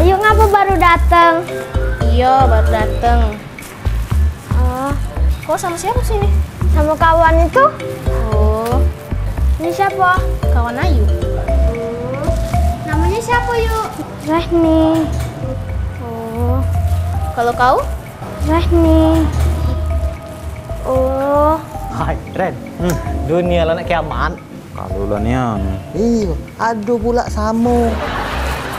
Ayu ngapa baru datang? Iya, baru dateng. Oh, Kau sama siapa sini? sama kawan itu? Oh, Ini siapa? kawan Ayu. Namanya siapa yuk? Rehni. Oh, Kalau kau? Rehni. Oh, Hai, Ren. Dunia lah nak kiamat. Kalau lah nian. Iya, aduh pula Samo.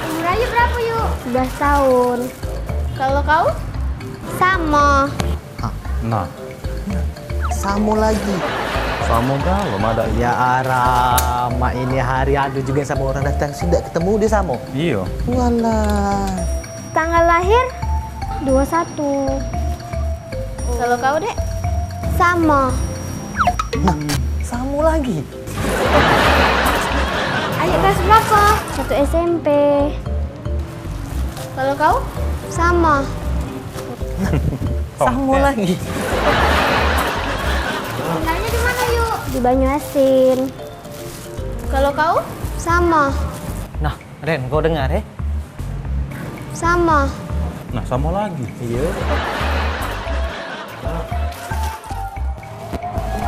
umur Ayu berapa yuk? 11 tahun. Kalau kau? Sama. Nah, Samo lagi. Samo kalau ada. Ya arah, mak ini hari aduh juga sama orang datang sudah ketemu dia sama. Iya. Walah. Tanggal lahir 21. Kalau kau, Dek? Sama. Nah, Samo lagi. Ayu kelas berapa? 1 SMP. Kalau kau? Sama. Samo lagi. Tinggalnya di mana yuk? Di Banyuasin. Kalau kau? Sama. Nah, Ren, kau dengar ya? Sama. Nah, Samo lagi. Iya.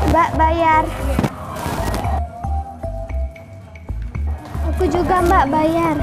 Mbak bayar. Aku juga Mbak bayar.